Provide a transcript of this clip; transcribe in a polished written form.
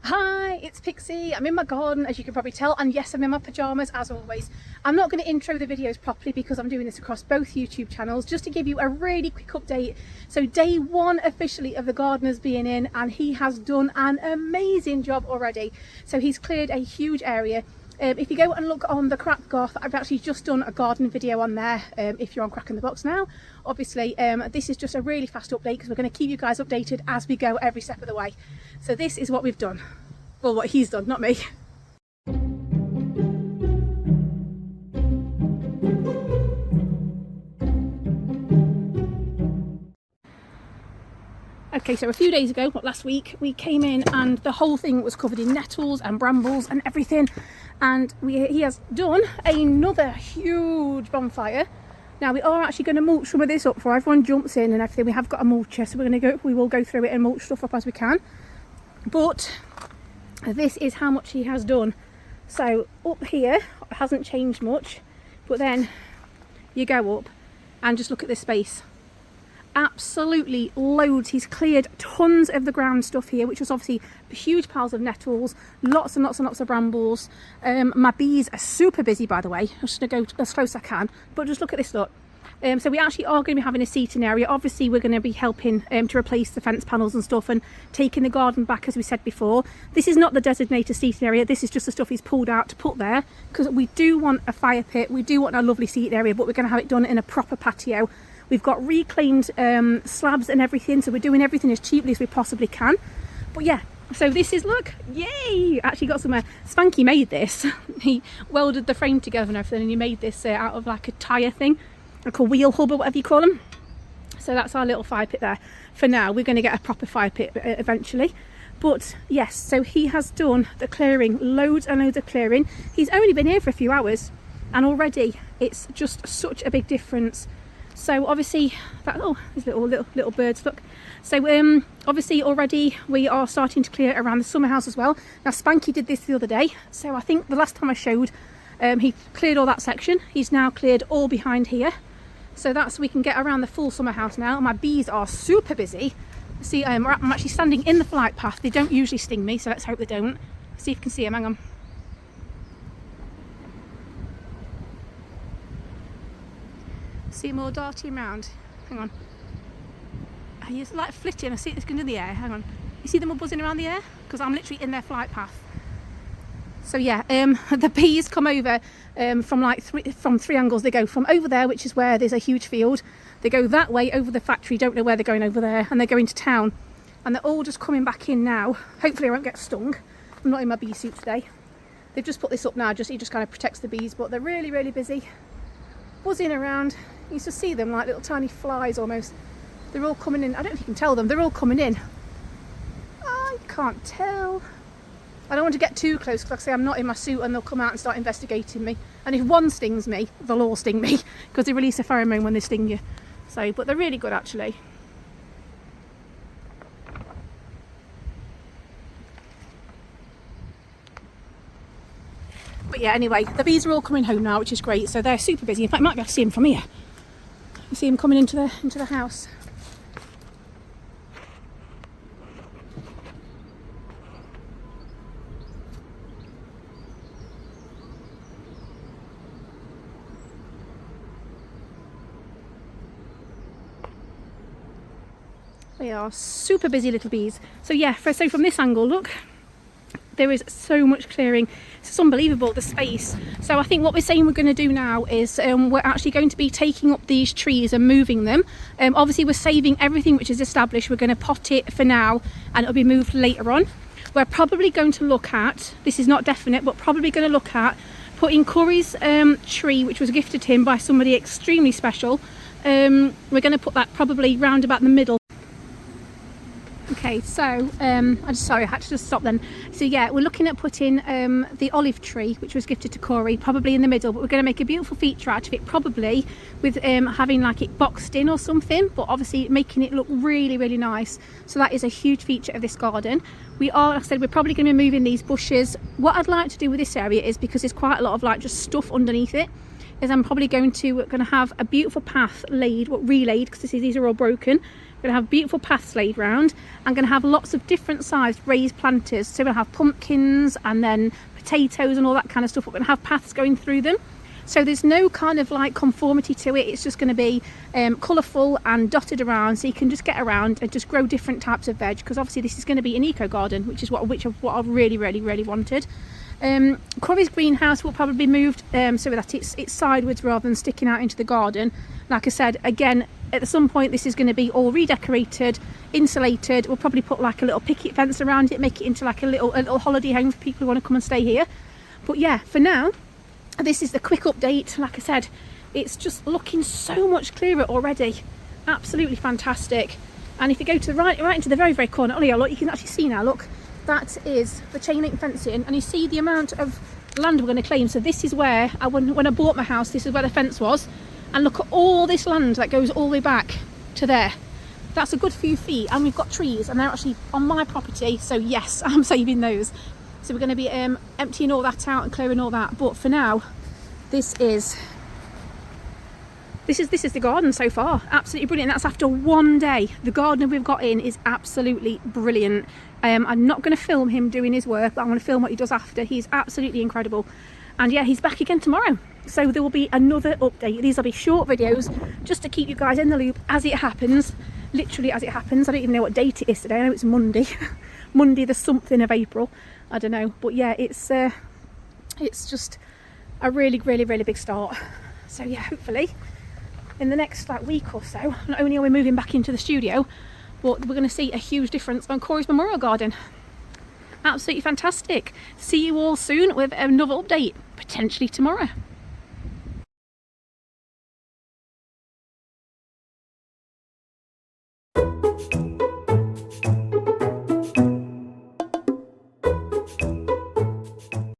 Hi, it's Pixie. I'm in my garden, as you can probably tell, and yes, I'm in my pyjamas as always. I'm not going to intro the videos properly because I'm doing this across both YouTube channels, just to give you a really quick update. So day one officially of the gardener's being in, and he has done an amazing job already. So he's cleared a huge area. If you go and look on the Crap Goth, I've actually just done a garden video on there. If you're on Crack in the Box now, obviously this is just a really fast update because we're going to keep you guys updated as we go every step of the way. So this is what we've done. Well, what he's done, not me. Okay, so a few days ago, what, last week, we came in and the whole thing was covered in nettles and brambles and everything. And he has done another huge bonfire. Now we are actually going to mulch some of this up before everyone jumps in and everything. We have got a mulcher, so we will go through it and mulch stuff up as we can. But this is how much he has done. So up here it hasn't changed much, but then you go up and just look at this space. Absolutely loads. He's cleared tons of the ground stuff here, which was obviously huge piles of nettles, lots and lots and lots of brambles. My bees are super busy, by the way. I'm just gonna go as close as I can, but just look at this, look. So we actually are going to be having a seating area. Obviously we're going to be helping to replace the fence panels and stuff and taking the garden back, as we said before. This is not the designated seating area, this is just the stuff he's pulled out to put there, because we do want a fire pit, we do want a lovely seating area, but we're going to have it done in a proper patio. We've got reclaimed slabs and everything, so we're doing everything as cheaply as we possibly can. But yeah, so this is, look, yay! Actually got some, Spanky made this. He welded the frame together and everything, and he made this out of like a tyre thing, like a wheel hub or whatever you call them. So that's our little fire pit there. For now, we're going to get a proper fire pit eventually. But yes, so he has done the clearing, loads and loads of clearing. He's only been here for a few hours, and already it's just such a big difference. So obviously that, oh, there's little birds, look. So obviously already we are starting to clear around the summer house as well. Now Spanky did this the other day, so I think the last time I showed he cleared all that section. He's now cleared all behind here, so that's, we can get around the full summer house now. My bees are super busy. See, I'm actually standing in the flight path. They don't usually sting me, so let's hope they don't. See if you can see them, hang on. See them all darting around. Hang on. He's like flitting. I see it's going to the air. Hang on. You see them all buzzing around the air? Because I'm literally in their flight path. So yeah, the bees come over from three angles. They go from over there, which is where there's a huge field. They go that way over the factory. Don't know where they're going over there, and they go into town. And they're all just coming back in now. Hopefully I won't get stung. I'm not in my bee suit today. They've just put this up now. It just kind of protects the bees, but they're really, really busy, buzzing around. You used to see them like little tiny flies almost. They're all coming in. I don't know if you can tell them. They're all coming in. I can't tell. I don't want to get too close because, like I say, I'm not in my suit and they'll come out and start investigating me. And if one stings me, they'll all sting me because they release a pheromone when they sting you. So, but they're really good actually. But yeah, anyway, the bees are all coming home now, which is great. So they're super busy. In fact, you might be able to see them from here. You see them coming into the house. They are super busy little bees. So yeah, so from this angle, look, there is so much clearing. It's unbelievable, the space. So I think what we're saying we're going to do now is we're actually going to be taking up these trees and moving them. Obviously we're saving everything which is established. We're going to pot it for now and it'll be moved later on. We're probably going to look at, this is not definite, but probably going to look at putting Koris tree, which was gifted to him by somebody extremely special. We're going to put that probably round about the middle. Okay, so sorry, I had to just stop then. So yeah, we're looking at putting the olive tree, which was gifted to KORI, probably in the middle, but we're going to make a beautiful feature out of it, probably with having like it boxed in or something, but obviously making it look really, really nice. So that is a huge feature of this garden. We are, like I said, we're probably going to be moving these bushes. What I'd like to do with this area is, because there's quite a lot of like just stuff underneath it, is I'm probably going to have a beautiful path laid, relayed, because these are all broken, We're going to have beautiful paths laid round. I'm going to have lots of different sized raised planters. So we'll have pumpkins and then potatoes and all that kind of stuff. We're going to have paths going through them. So there's no kind of like conformity to it. It's just going to be colourful and dotted around, so you can just get around and just grow different types of veg, because obviously this is going to be an eco garden, which is what I've really wanted. Koris greenhouse will probably be moved so that it's sideways rather than sticking out into the garden. Like I said, again, at some point this is going to be all redecorated, insulated. We'll probably put like a little picket fence around it, make it into like a little holiday home for people who want to come and stay here. But yeah, for now, this is the quick update. Like I said, it's just looking so much clearer already. Absolutely fantastic. And if you go to the right into the very corner, oh yeah, look, you can actually see now, look, that is the chain link fencing, and you see the amount of land we're going to claim. So this is where when I bought my house, this is where the fence was, and look at all this land that goes all the way back to there. That's a good few feet, and we've got trees, and they're actually on my property, so yes, I'm saving those. So we're going to be emptying all that out and clearing all that. But for now, this is the garden so far. Absolutely brilliant. That's after one day. The gardener we've got in is absolutely brilliant. I'm not going to film him doing his work, but I'm going to film what he does after. He's absolutely incredible. And yeah, he's back again tomorrow. So there will be another update. These will be short videos just to keep you guys in the loop as it happens. Literally as it happens. I don't even know what date it is today. I know it's Monday. Monday the something of April. I don't know. But yeah, it's just a really big start. So yeah, hopefully in the next like week or so, not only are we moving back into the studio, but we're going to see a huge difference on Koris Memorial Garden. Absolutely fantastic. See you all soon with another update, potentially tomorrow.